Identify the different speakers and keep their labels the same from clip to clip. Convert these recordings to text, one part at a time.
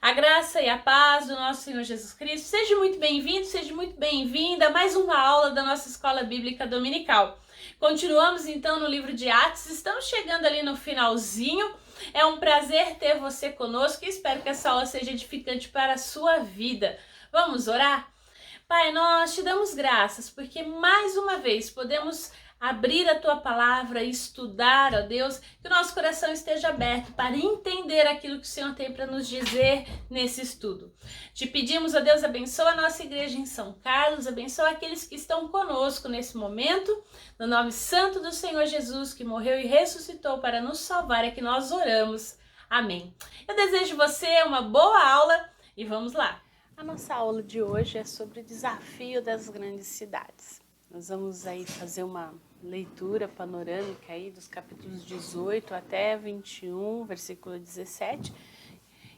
Speaker 1: A graça e a paz do nosso Senhor Jesus Cristo. Seja muito bem-vindo, seja muito bem-vinda a mais uma aula da nossa Escola Bíblica Dominical. Continuamos então no livro de Atos, estamos chegando ali no finalzinho. É um prazer ter você conosco e espero que essa aula seja edificante para a sua vida. Vamos orar? Pai, nós te damos graças porque mais uma vez podemos abrir a tua palavra e estudar, ó Deus, que o nosso coração esteja aberto para entender aquilo que o Senhor tem para nos dizer nesse estudo. Te pedimos, ó Deus, abençoa a nossa igreja em São Carlos, abençoa aqueles que estão conosco nesse momento, no nome santo do Senhor Jesus, que morreu e ressuscitou para nos salvar, é que nós oramos. Amém. Eu desejo você uma boa aula e vamos lá. A nossa aula de hoje é sobre o desafio das grandes cidades. Nós vamos aí fazer uma leitura panorâmica aí dos capítulos 18 até 21, versículo 17,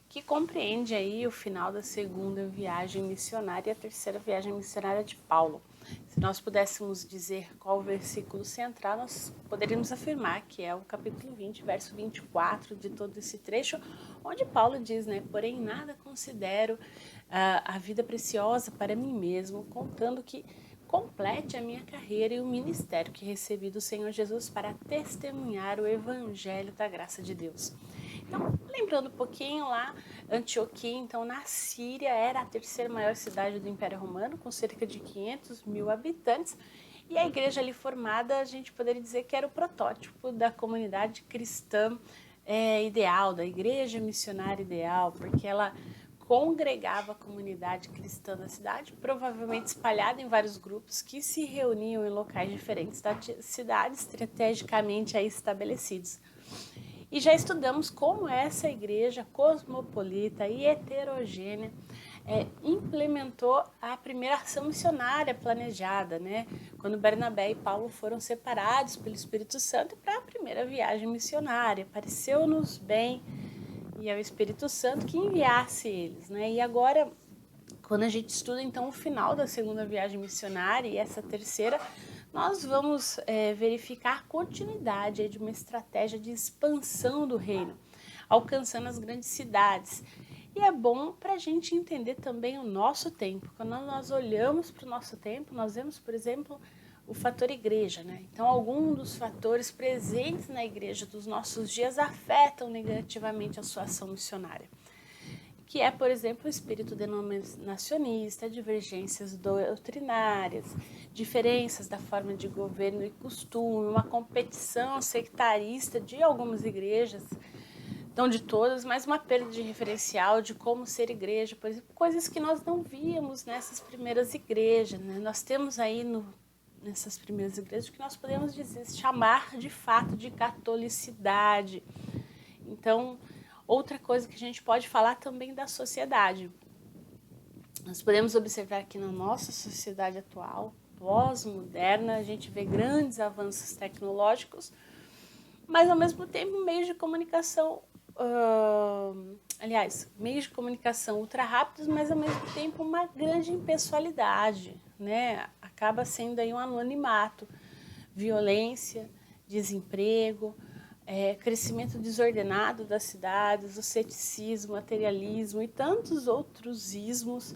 Speaker 1: que compreende aí o final da segunda viagem missionária e a terceira viagem missionária de Paulo. Se nós pudéssemos dizer qual o versículo central, nós poderíamos afirmar que é o capítulo 20, verso 24 de todo esse trecho, onde Paulo diz, porém nada considero a vida preciosa para mim mesmo, contando que complete a minha carreira e o ministério que recebi do Senhor Jesus para testemunhar o evangelho da graça de Deus. Então, lembrando um pouquinho lá, Antioquia, então na Síria, era a terceira maior cidade do Império Romano, com cerca de 500 mil habitantes, e a igreja ali formada, a gente poderia dizer que era o protótipo da comunidade cristã ideal, da igreja missionária ideal, porque ela congregava a comunidade cristã da cidade, provavelmente espalhada em vários grupos que se reuniam em locais diferentes da cidade, estrategicamente aí estabelecidos. E já estudamos como essa igreja cosmopolita e heterogênea implementou a primeira ação missionária planejada, quando Bernabé e Paulo foram separados pelo Espírito Santo para a primeira viagem missionária. Pareceu-nos bem e é o Espírito Santo que enviasse eles, E agora, quando a gente estuda então o final da segunda viagem missionária e essa terceira, nós vamos verificar a continuidade de uma estratégia de expansão do reino, alcançando as grandes cidades. E é bom para a gente entender também o nosso tempo. Quando nós olhamos para o nosso tempo, nós vemos, por exemplo, o fator igreja, Então, alguns dos fatores presentes na igreja dos nossos dias afetam negativamente a sua ação missionária, que é, por exemplo, o espírito denominacionista, divergências doutrinárias, diferenças da forma de governo e costume, uma competição sectarista de algumas igrejas, não de todas, mas uma perda de referencial de como ser igreja, por exemplo, coisas que nós não víamos nessas primeiras igrejas, Nós temos aí nessas primeiras igrejas que nós podemos chamar de fato de catolicidade. Então, outra coisa que a gente pode falar também da sociedade. Nós podemos observar que na nossa sociedade atual, pós-moderna, a gente vê grandes avanços tecnológicos, mas ao mesmo tempo meios de comunicação, meios de comunicação ultra rápidos, mas ao mesmo tempo uma grande impessoalidade, Acaba sendo aí um anonimato, violência, desemprego, crescimento desordenado das cidades, o ceticismo, materialismo e tantos outros ismos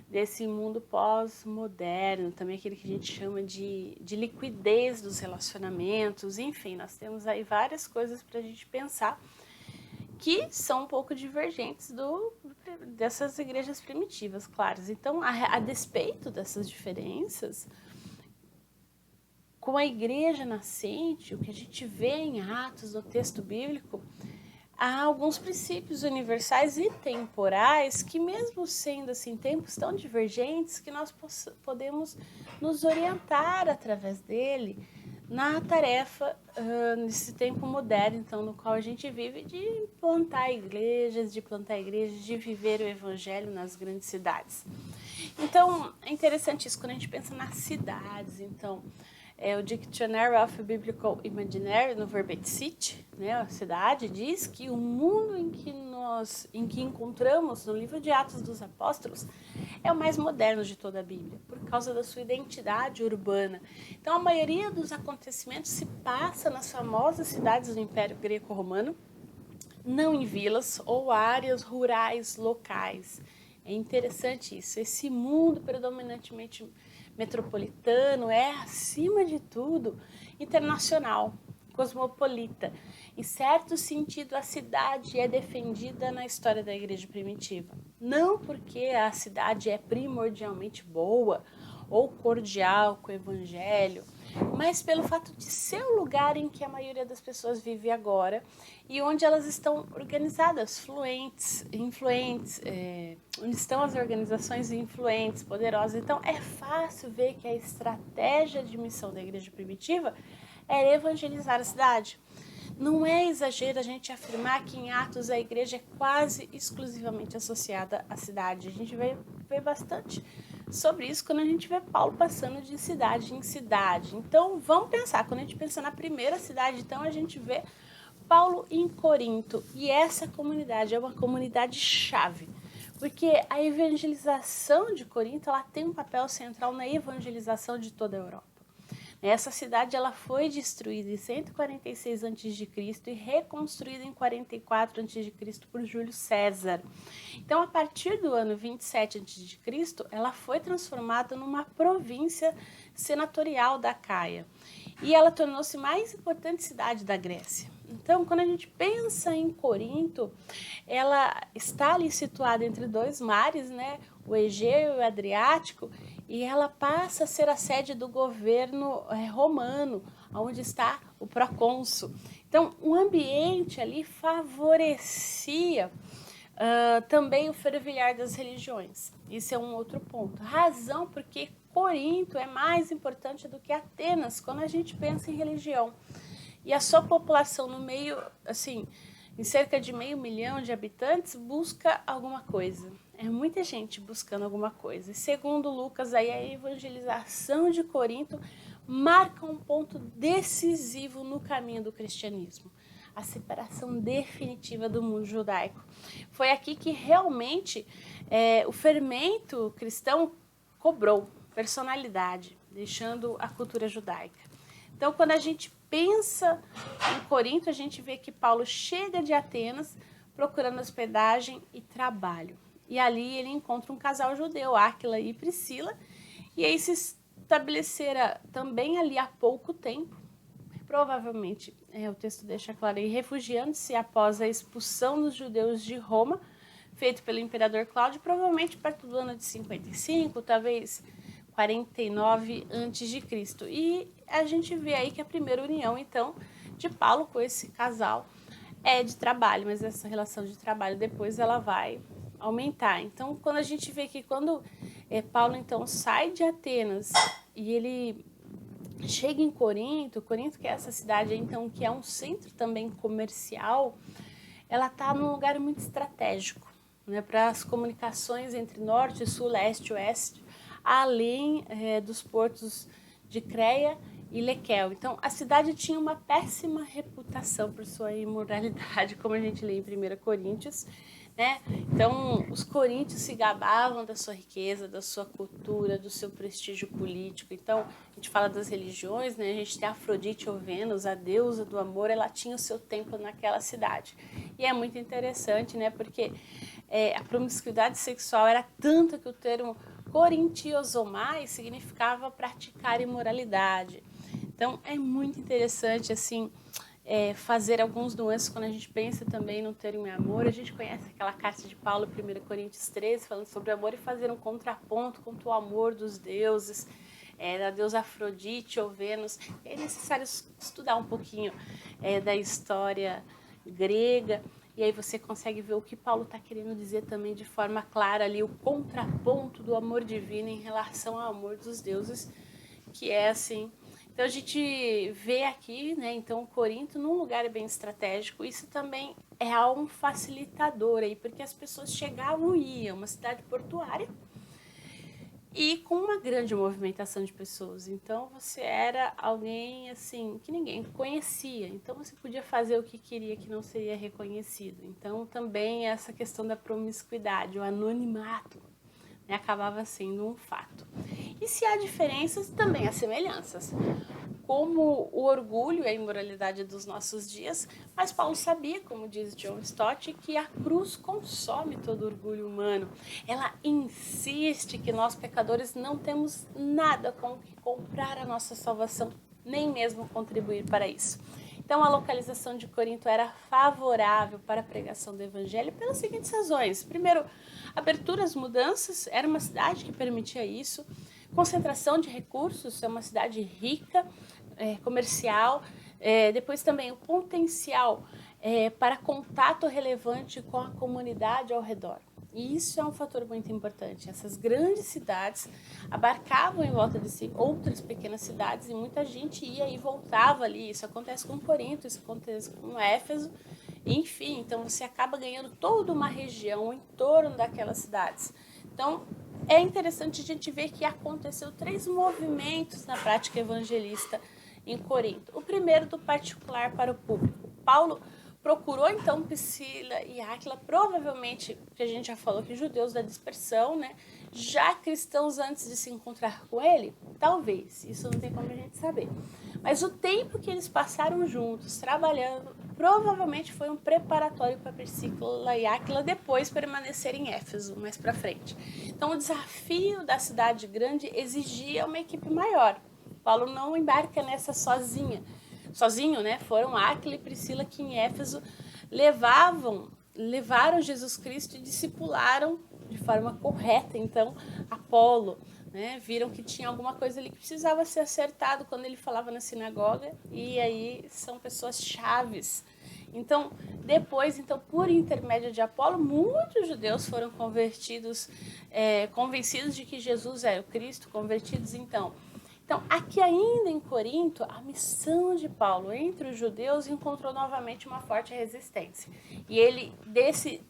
Speaker 1: desse mundo pós-moderno, também aquele que a gente chama de liquidez dos relacionamentos, enfim, nós temos aí várias coisas para a gente pensar que são um pouco divergentes dessas igrejas primitivas, claro. Então, a despeito dessas diferenças, com a igreja nascente, o que a gente vê em Atos, no texto bíblico, há alguns princípios universais e temporais que, mesmo sendo assim tempos tão divergentes, que nós podemos nos orientar através dele na tarefa nesse tempo moderno, então, no qual a gente vive, de plantar igrejas, de viver o evangelho nas grandes cidades. Então, é interessante isso quando a gente pensa nas cidades. Então, o Dictionary of Biblical Imaginary, no verbete cite, a cidade, diz que o mundo em que encontramos no livro de Atos dos Apóstolos é o mais moderno de toda a Bíblia, por causa da sua identidade urbana. Então, a maioria dos acontecimentos se passa nas famosas cidades do Império Greco-Romano, não em vilas ou áreas rurais locais. É interessante isso. Esse mundo predominantemente metropolitano é, acima de tudo, internacional, cosmopolita. Em certo sentido, a cidade é defendida na história da igreja primitiva. Não porque a cidade é primordialmente boa ou cordial com o evangelho, mas pelo fato de ser o lugar em que a maioria das pessoas vive agora e onde elas estão organizadas, influentes, onde estão as organizações influentes, poderosas. Então é fácil ver que a estratégia de missão da igreja primitiva era evangelizar a cidade. Não é exagero a gente afirmar que em Atos a igreja é quase exclusivamente associada à cidade. A gente vê bastante sobre isso quando a gente vê Paulo passando de cidade em cidade. Então vamos pensar, quando a gente pensa na primeira cidade, então a gente vê Paulo em Corinto. E essa comunidade é uma comunidade chave, porque a evangelização de Corinto ela tem um papel central na evangelização de toda a Europa. Essa cidade ela foi destruída em 146 a.C. e reconstruída em 44 a.C. por Júlio César. Então, a partir do ano 27 a.C., ela foi transformada numa província senatorial da Caia. E ela tornou-se a mais importante cidade da Grécia. Então, quando a gente pensa em Corinto, ela está ali situada entre dois mares, né? O Egeu e o Adriático, e ela passa a ser a sede do governo romano, onde está o procônsul. Então, o ambiente ali favorecia também o fervilhar das religiões. Isso é um outro ponto. Razão porque Corinto é mais importante do que Atenas quando a gente pensa em religião. E a sua população no meio, assim, em cerca de 500 mil de habitantes, busca alguma coisa. É muita gente buscando alguma coisa. E segundo Lucas, aí a evangelização de Corinto marca um ponto decisivo no caminho do cristianismo. A separação definitiva do mundo judaico. Foi aqui que realmente o fermento cristão cobrou personalidade, deixando a cultura judaica. Então, quando a gente pensa em Corinto, a gente vê que Paulo chega de Atenas procurando hospedagem e trabalho. E ali ele encontra um casal judeu, Áquila e Priscila, e aí se estabelecera também ali há pouco tempo, provavelmente, o texto deixa claro aí, refugiando-se após a expulsão dos judeus de Roma, feito pelo imperador Cláudio, provavelmente perto do ano de 55, talvez 49 a.C. E a gente vê aí que a primeira união, então, de Paulo com esse casal é de trabalho, mas essa relação de trabalho depois ela vai aumentar. Então, quando a gente vê que quando Paulo, então, sai de Atenas e ele chega em Corinto que é essa cidade, então, que é um centro também comercial, ela está num lugar muito estratégico, né, para as comunicações entre norte, sul, leste e oeste, além dos portos de Creia e Lequel. Então, a cidade tinha uma péssima reputação por sua imoralidade, como a gente lê em 1 Coríntios, né? Então, os coríntios se gabavam da sua riqueza, da sua cultura, do seu prestígio político. Então, a gente fala das religiões, né? A gente tem a Afrodite ou Vênus, a deusa do amor, ela tinha o seu templo naquela cidade. E é muito interessante, né? Porque a promiscuidade sexual era tanto que o termo corintiosomai significava praticar imoralidade. Então, é muito interessante, assim, fazer alguns nuances quando a gente pensa também no termo amor. A gente conhece aquela carta de Paulo, 1 Coríntios 13, falando sobre amor e fazer um contraponto contra o amor dos deuses, da deusa Afrodite ou Vênus. É necessário estudar um pouquinho da história grega, e aí você consegue ver o que Paulo está querendo dizer também de forma clara ali, o contraponto do amor divino em relação ao amor dos deuses, que é assim. Então a gente vê aqui, né, então Corinto num lugar bem estratégico. Isso também é um facilitador aí, porque as pessoas chegavam e iam, uma cidade portuária e com uma grande movimentação de pessoas. Então você era alguém assim que ninguém conhecia. Então você podia fazer o que queria que não seria reconhecido. Então também essa questão da promiscuidade, o anonimato, né, acabava sendo um fato. E se há diferenças, também há semelhanças. como o orgulho e a imoralidade dos nossos dias, mas Paulo sabia, como diz John Stott, que a cruz consome todo orgulho humano. Ela insiste que nós pecadores não temos nada com que comprar a nossa salvação, nem mesmo contribuir para isso. Então a localização de Corinto era favorável para a pregação do evangelho pelas seguintes razões. Primeiro, abertura às mudanças, era uma cidade que permitia isso. Concentração de recursos, é uma cidade rica, comercial. Depois também o potencial para contato relevante com a comunidade ao redor. E isso é um fator muito importante. Essas grandes cidades abarcavam em volta de si outras pequenas cidades e muita gente ia e voltava ali. Isso acontece com Corinto, isso acontece com Éfeso, enfim. Então você acaba ganhando toda uma região em torno daquelas cidades. Então é interessante a gente ver que aconteceu 3 movimentos na prática evangelista em Corinto. O primeiro do particular para o público. Paulo procurou então Priscila e Áquila, provavelmente, que a gente já falou que judeus da dispersão, né? Já cristãos antes de se encontrar com ele? Talvez, isso não tem como a gente saber. Mas o tempo que eles passaram juntos, trabalhando, provavelmente foi um preparatório para Priscila e Áquila depois permanecer em Éfeso, mais para frente. Então o desafio da cidade grande exigia uma equipe maior. Paulo não embarca nessa sozinho, né? Foram Áquila e Priscila que em Éfeso levaram Jesus Cristo e discipularam de forma correta, então, Apolo, né? Viram que tinha alguma coisa ali que precisava ser acertado quando ele falava na sinagoga, e aí são pessoas chaves. Então, depois, por intermédio de Apolo, muitos judeus foram convencidos de que Jesus era o Cristo, convertidos então, aqui ainda em Corinto, a missão de Paulo entre os judeus encontrou novamente uma forte resistência. E ele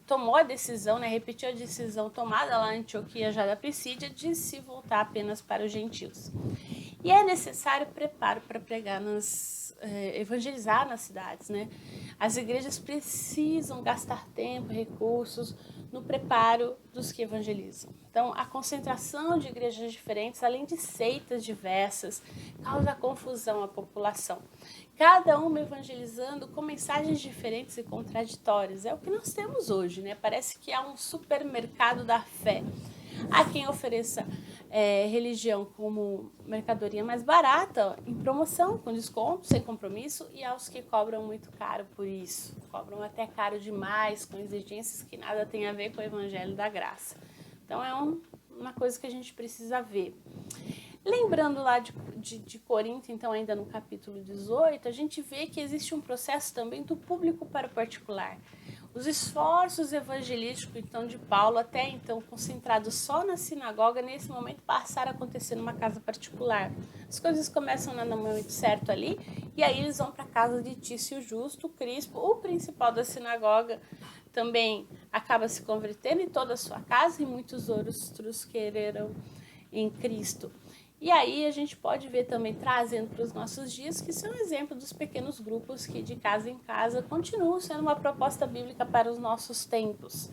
Speaker 1: tomou a decisão, repetiu a decisão tomada lá em Antioquia já da Pisídia, de se voltar apenas para os gentios. E é necessário preparo para pregar evangelizar nas cidades, né? As igrejas precisam gastar tempo, recursos no preparo dos que evangelizam. Então, a concentração de igrejas diferentes, além de seitas diversas, causa confusão à população. Cada uma evangelizando com mensagens diferentes e contraditórias. É o que nós temos hoje, né? Parece que há um supermercado da fé. Há quem ofereça religião como mercadoria mais barata, em promoção, com desconto, sem compromisso, e aos que cobram muito caro por isso. Cobram até caro demais, com exigências que nada tem a ver com o evangelho da graça. Então é uma coisa que a gente precisa ver. Lembrando lá de Corinto, então ainda no capítulo 18, a gente vê que existe um processo também do público para o particular. Os esforços evangelísticos então de Paulo, até então concentrados só na sinagoga, nesse momento passaram a acontecer numa casa particular. As coisas começam no momento certo ali, e aí eles vão para a casa de Tício Justo, Crispo, o principal da sinagoga, também acaba se convertendo em toda a sua casa, e muitos outros creram em Cristo. E aí a gente pode ver também, trazendo para os nossos dias, que são exemplo dos pequenos grupos que de casa em casa continuam sendo uma proposta bíblica para os nossos tempos.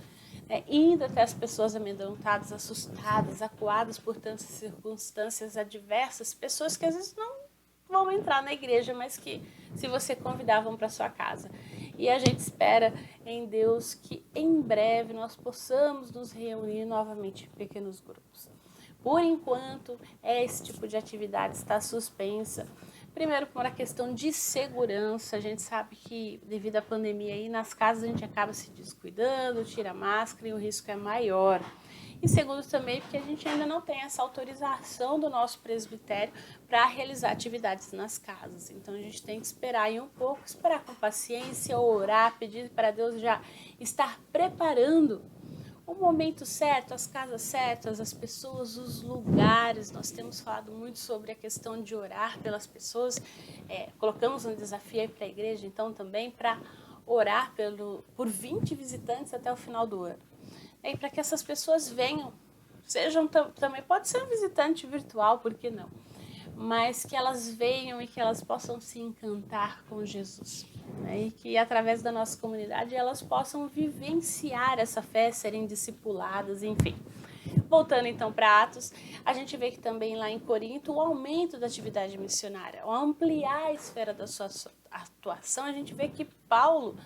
Speaker 1: Indo até as pessoas amedrontadas, assustadas, acuadas por tantas circunstâncias adversas, pessoas que às vezes não vão entrar na igreja, mas que, se você convidar, vão para sua casa. E a gente espera em Deus que em breve nós possamos nos reunir novamente em pequenos grupos. Por enquanto, esse tipo de atividade está suspensa. Primeiro, por uma questão de segurança. A gente sabe que, devido à pandemia, aí, nas casas a gente acaba se descuidando, tira a máscara e o risco é maior. E segundo também, porque a gente ainda não tem essa autorização do nosso presbitério para realizar atividades nas casas. Então, a gente tem que esperar aí um pouco, esperar com paciência, orar, pedir para Deus já estar preparando o momento certo, as casas certas, as pessoas, os lugares. Nós temos falado muito sobre a questão de orar pelas pessoas. Colocamos um desafio aí para a igreja, então, também para orar por 20 visitantes até o final do ano. E para que essas pessoas venham, também pode ser um visitante virtual, por que não? Mas que elas venham e que elas possam se encantar com Jesus. E que através da nossa comunidade elas possam vivenciar essa fé, serem discipuladas, enfim. Voltando então para Atos, a gente vê que também lá em Corinto o aumento da atividade missionária, ao ampliar a esfera da sua atuação, a gente vê que Paulo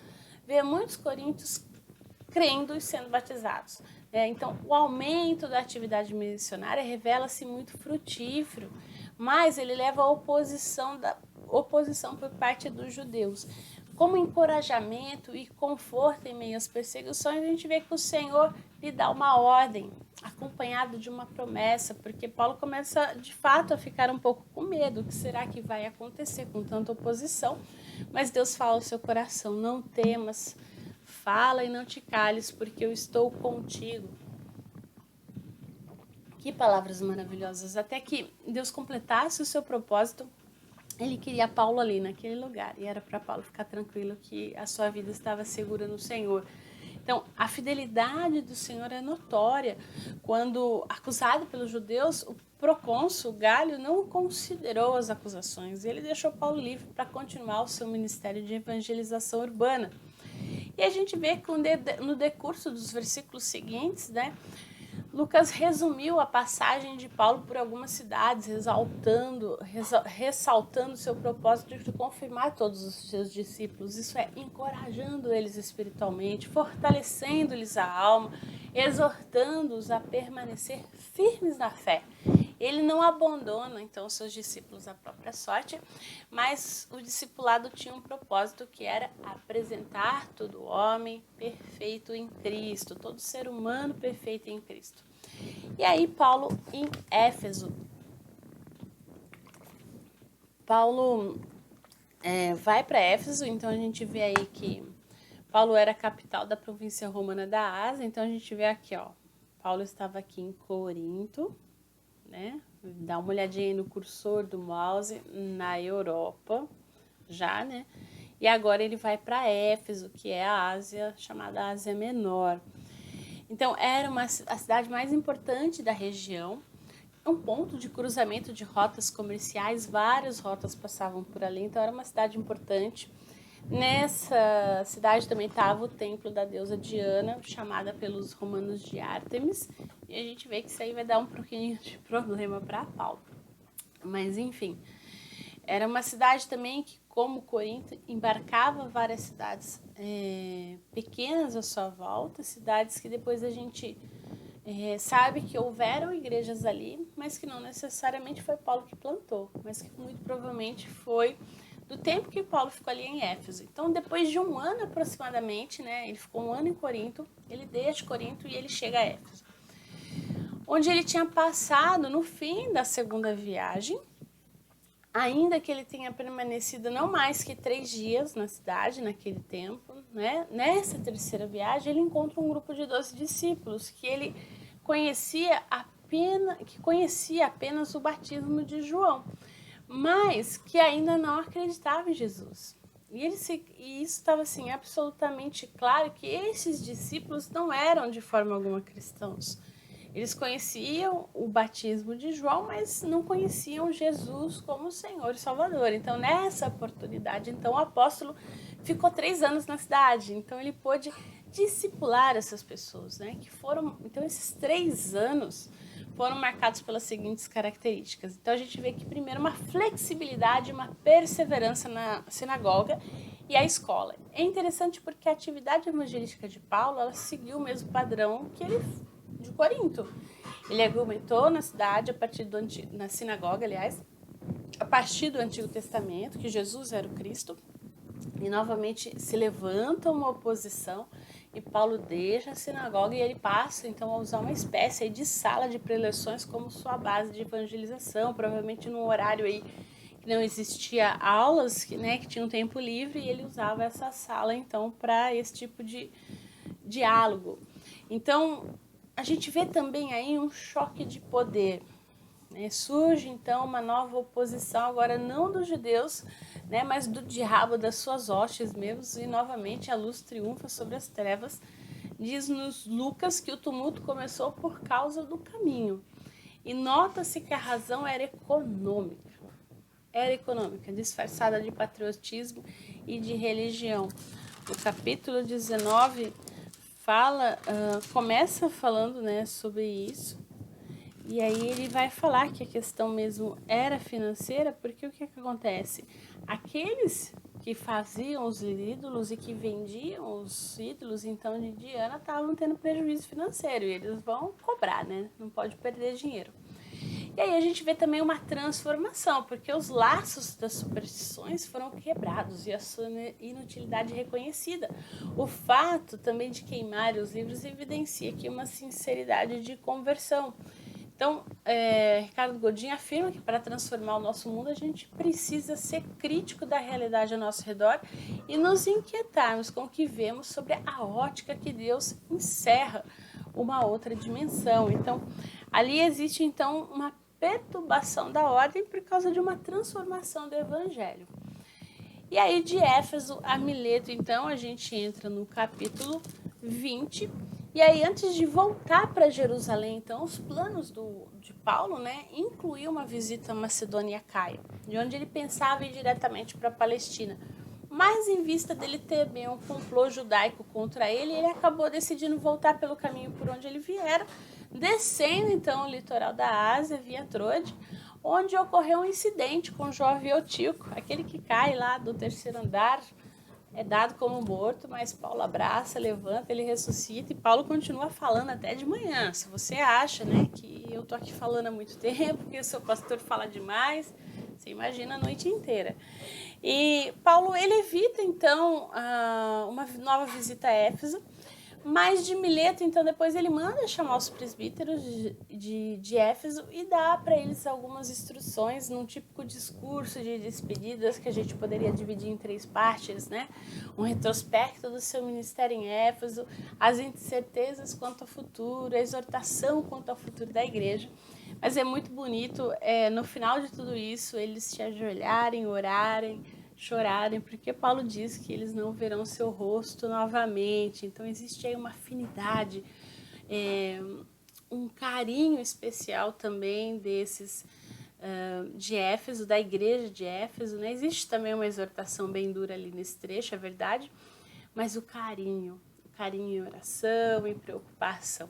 Speaker 1: vê muitos coríntios crendo e sendo batizados. Então, o aumento da atividade missionária revela-se muito frutífero, mas ele leva à oposição por parte dos judeus. Como encorajamento e conforto em meio às perseguições, a gente vê que o Senhor lhe dá uma ordem, acompanhado de uma promessa, porque Paulo começa de fato a ficar um pouco com medo. O que será que vai acontecer com tanta oposição? Mas Deus fala ao seu coração: não temas, fala e não te cales, porque eu estou contigo. Que palavras maravilhosas! Até que Deus completasse o seu propósito, ele queria Paulo ali naquele lugar, e era para Paulo ficar tranquilo que a sua vida estava segura no Senhor. Então, a fidelidade do Senhor é notória. Quando acusado pelos judeus, o procônsul Galho não considerou as acusações. Ele deixou Paulo livre para continuar o seu ministério de evangelização urbana. E a gente vê que no decurso dos versículos seguintes, Lucas resumiu a passagem de Paulo por algumas cidades, ressaltando seu propósito de confirmar todos os seus discípulos. Isso é, encorajando eles espiritualmente, fortalecendo-lhes a alma, exortando-os a permanecer firmes na fé. Ele não abandona, então, seus discípulos à própria sorte, mas o discipulado tinha um propósito que era apresentar todo homem perfeito em Cristo, todo ser humano perfeito em Cristo. E aí, Paulo em Éfeso. Paulo vai para Éfeso, então a gente vê aí que Paulo era a capital da província romana da Ásia, então a gente vê aqui, ó, Paulo estava aqui em Corinto, dá uma olhadinha aí no cursor do mouse, na Europa, já, e agora ele vai para Éfeso, que é a Ásia, chamada Ásia Menor. Então, era a cidade mais importante da região, um ponto de cruzamento de rotas comerciais, várias rotas passavam por ali, então era uma cidade importante. Nessa cidade também estava o templo da deusa Diana, chamada pelos romanos de Ártemis, e a gente vê que isso aí vai dar um pouquinho de problema para Paulo. Mas, enfim, era uma cidade também que, como Corinto, embarcava várias cidades pequenas à sua volta, cidades que depois a gente sabe que houveram igrejas ali, mas que não necessariamente foi Paulo que plantou, mas que muito provavelmente foi do tempo que Paulo ficou ali em Éfeso. Então, depois de um ano aproximadamente, ele ficou um ano em Corinto, ele deixa Corinto e ele chega a Éfeso, onde ele tinha passado no fim da segunda viagem, ainda que ele tenha permanecido não mais que 3 dias na cidade, naquele tempo, Nessa terceira viagem, ele encontra um grupo de 12 discípulos que ele conhecia apenas o batismo de João, mas que ainda não acreditava em Jesus. E isso estava assim, absolutamente claro que esses discípulos não eram de forma alguma cristãos. Eles conheciam o batismo de João, mas não conheciam Jesus como Senhor e Salvador. Então, nessa oportunidade, o apóstolo ficou 3 anos na cidade. Então, ele pôde discipular essas pessoas, Então, esses 3 anos foram marcados pelas seguintes características. Então, a gente vê que, primeiro, uma flexibilidade, uma perseverança na sinagoga e a escola. É interessante porque a atividade evangelística de Paulo, ela seguiu o mesmo padrão que ele de Corinto. Ele argumentou na cidade, na sinagoga, aliás, a partir do Antigo Testamento, que Jesus era o Cristo, e novamente se levanta uma oposição, e Paulo deixa a sinagoga e ele passa então a usar uma espécie de sala de preleções como sua base de evangelização, provavelmente num horário aí que não existia aulas, que tinha um tempo livre, e ele usava essa sala então para esse tipo de diálogo. Então, a gente vê também aí um choque de poder. Surge então uma nova oposição, agora não dos judeus, mas do diabo, das suas hostes mesmo, e novamente a luz triunfa sobre as trevas. Diz-nos Lucas que o tumulto começou por causa do caminho, e nota-se que a razão era econômica, disfarçada de patriotismo e de religião. O capítulo 19 começa falando sobre isso, E aí ele vai falar que a questão mesmo era financeira, porque o que acontece? Aqueles que faziam os ídolos e que vendiam os ídolos, então, de Diana, estavam tendo prejuízo financeiro. E eles vão cobrar, né? Não pode perder dinheiro. E aí a gente vê também uma transformação, porque os laços das superstições foram quebrados e a sua inutilidade reconhecida. O fato também de queimar os livros evidencia aqui uma sinceridade de conversão. Então, Ricardo Godin afirma que para transformar o nosso mundo a gente precisa ser crítico da realidade ao nosso redor e nos inquietarmos com o que vemos sobre a ótica que Deus encerra uma outra dimensão. Então, ali existe então uma perturbação da ordem por causa de uma transformação do evangelho. E aí de Éfeso a Mileto, então, a gente entra no capítulo 20. E aí, antes de voltar para Jerusalém, então, os planos de Paulo, né, incluíam uma visita a Macedônia e Caia, de onde ele pensava ir diretamente para a Palestina. Mas em vista dele temer um complô judaico contra ele, ele acabou decidindo voltar pelo caminho por onde ele viera, descendo então o litoral da Ásia, via Troade, onde ocorreu um incidente com o jovem Eutíquico, aquele que cai lá do terceiro andar, é dado como morto, mas Paulo abraça, levanta, ele ressuscita e Paulo continua falando até de manhã. Se você acha, né, que eu tô aqui falando há muito tempo, que o seu pastor fala demais, você imagina a noite inteira. E Paulo, ele evita, então, uma nova visita a Éfeso, mas de Mileto, então, depois ele manda chamar os presbíteros de Éfeso e dá para eles algumas instruções num típico discurso de despedidas que a gente poderia dividir em 3 partes, né? Um retrospecto do seu ministério em Éfeso, as incertezas quanto ao futuro, a exortação quanto ao futuro da igreja. Mas é muito bonito, no final de tudo isso, eles se ajoelharem, orarem, chorarem, porque Paulo diz que eles não verão seu rosto novamente. Então existe aí uma afinidade, um carinho especial também desses de Éfeso, da igreja de Éfeso, né? Existe também uma exortação bem dura ali nesse trecho, é verdade, mas o carinho em oração, em preocupação.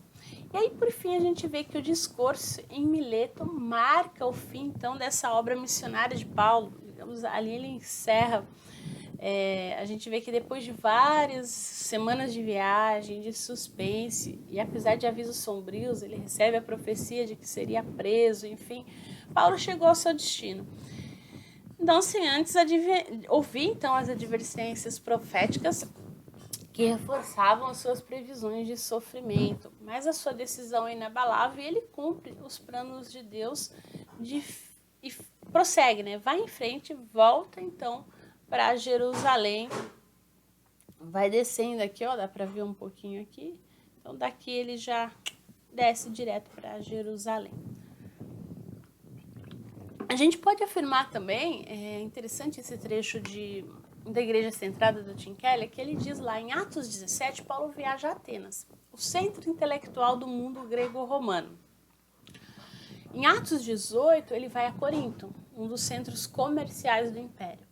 Speaker 1: E aí, por fim, a gente vê que o discurso em Mileto marca o fim, então, dessa obra missionária de Paulo. Digamos, ali ele encerra. A gente vê que depois de várias semanas de viagem, de suspense, e apesar de avisos sombrios, ele recebe a profecia de que seria preso, enfim, Paulo chegou ao seu destino. Não sem antes ouvir então as advertências proféticas que reforçavam as suas previsões de sofrimento, mas a sua decisão é inabalável e ele cumpre os planos de Deus e prossegue, né? Vai em frente, volta então para Jerusalém, vai descendo aqui, ó, dá para ver um pouquinho aqui. Então daqui ele já desce direto para Jerusalém. A gente pode afirmar também, é interessante esse trecho da Igreja Centrada do Tim Keller, que ele diz lá em Atos 17, Paulo viaja a Atenas, o centro intelectual do mundo grego-romano. Em Atos 18, ele vai a Corinto, um dos centros comerciais do Império.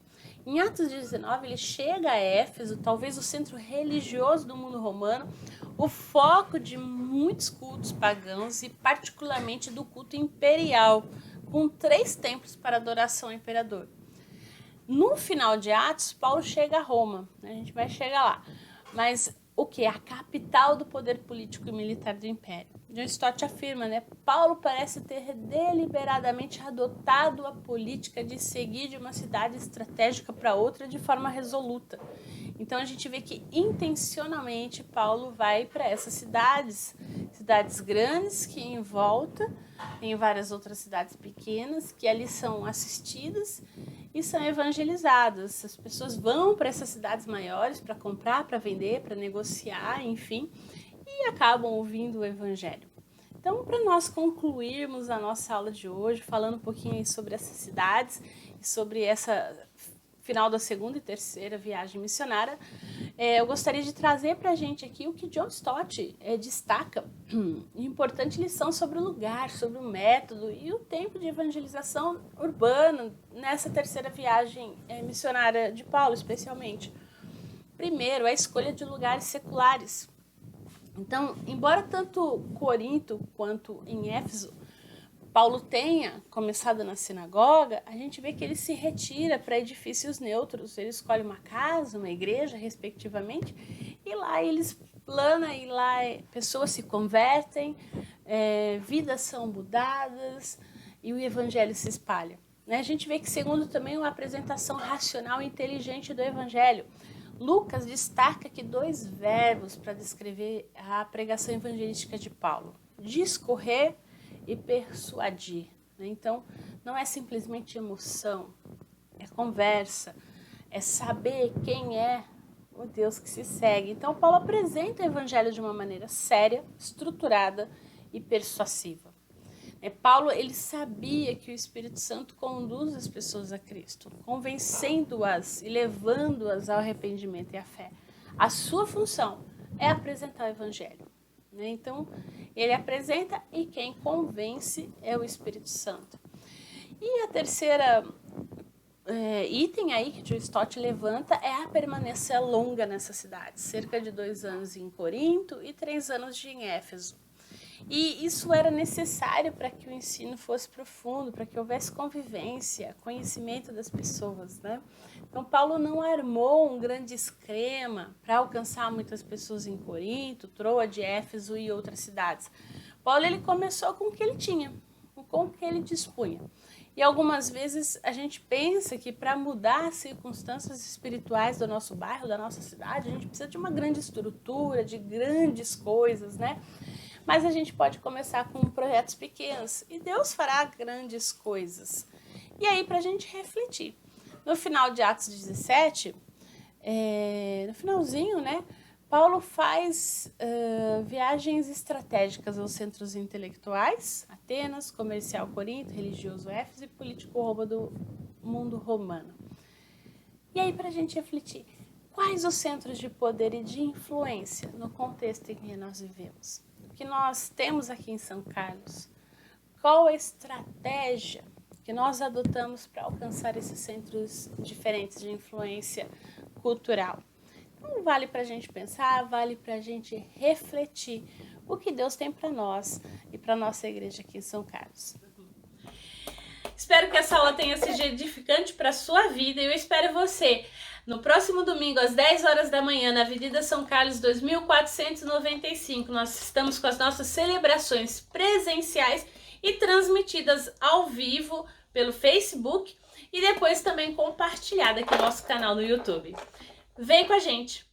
Speaker 1: Em Atos 19, ele chega a Éfeso, talvez o centro religioso do mundo romano, o foco de muitos cultos pagãos e particularmente do culto imperial, com 3 templos para adoração ao imperador. No final de Atos, Paulo chega a Roma, a gente vai chegar lá, mas o que? A capital do poder político e militar do Império. John Stott afirma, né? Paulo parece ter deliberadamente adotado a política de seguir de uma cidade estratégica para outra de forma resoluta. Então a gente vê que intencionalmente Paulo vai para essas cidades grandes que em volta tem várias outras cidades pequenas que ali são assistidas e são evangelizadas. As pessoas vão para essas cidades maiores para comprar, para vender, para negociar, enfim, e acabam ouvindo o evangelho. Então, para nós concluirmos a nossa aula de hoje, falando um pouquinho sobre essas cidades e sobre essa final da segunda e terceira viagem missionária, eu gostaria de trazer para a gente aqui o que John Stott destaca, importante lição sobre o lugar, sobre o método e o tempo de evangelização urbana nessa terceira viagem missionária de Paulo, especialmente. Primeiro, a escolha de lugares seculares. Então, embora tanto Corinto quanto em Éfeso Paulo tenha começado na sinagoga, a gente vê que ele se retira para edifícios neutros. Ele escolhe uma casa, uma igreja, respectivamente, e lá eles planam, e lá pessoas se convertem, vidas são mudadas e o evangelho se espalha. A gente vê que segundo também uma apresentação racional e inteligente do evangelho. Lucas destaca aqui 2 verbos para descrever a pregação evangelística de Paulo: discorrer e persuadir. Então, não é simplesmente emoção, é conversa, é saber quem é o Deus que se segue. Então, Paulo apresenta o evangelho de uma maneira séria, estruturada e persuasiva. Paulo, ele sabia que o Espírito Santo conduz as pessoas a Cristo, convencendo-as e levando-as ao arrependimento e à fé. A sua função é apresentar o evangelho. Então, ele apresenta e quem convence é o Espírito Santo. E a terceira item aí que John Stott levanta é a permanência longa nessa cidade, cerca de 2 anos em Corinto e 3 anos em Éfeso. E isso era necessário para que o ensino fosse profundo, para que houvesse convivência, conhecimento das pessoas, Então, Paulo não armou um grande esquema para alcançar muitas pessoas em Corinto, Troade, Éfeso e outras cidades. Paulo, ele começou com o que ele tinha, com o que ele dispunha. E algumas vezes a gente pensa que para mudar as circunstâncias espirituais do nosso bairro, da nossa cidade, a gente precisa de uma grande estrutura, de grandes coisas, Mas a gente pode começar com projetos pequenos e Deus fará grandes coisas. E aí, para a gente refletir. No final de Atos 17, no finalzinho, Paulo faz viagens estratégicas aos centros intelectuais, Atenas, comercial Corinto, religioso Éfeso e político Roma do mundo romano. E aí, para a gente refletir, quais os centros de poder e de influência no contexto em que nós vivemos? Que nós temos aqui em São Carlos? Qual a estratégia que nós adotamos para alcançar esses centros diferentes de influência cultural? Então, vale para a gente pensar, vale para a gente refletir o que Deus tem para nós e para a nossa igreja aqui em São Carlos. Espero que essa aula tenha sido edificante para a sua vida e eu espero você no próximo domingo, às 10 horas da manhã, na Avenida São Carlos, 2495. Nós estamos com as nossas celebrações presenciais e transmitidas ao vivo pelo Facebook e depois também compartilhada aqui no nosso canal no YouTube. Vem com a gente!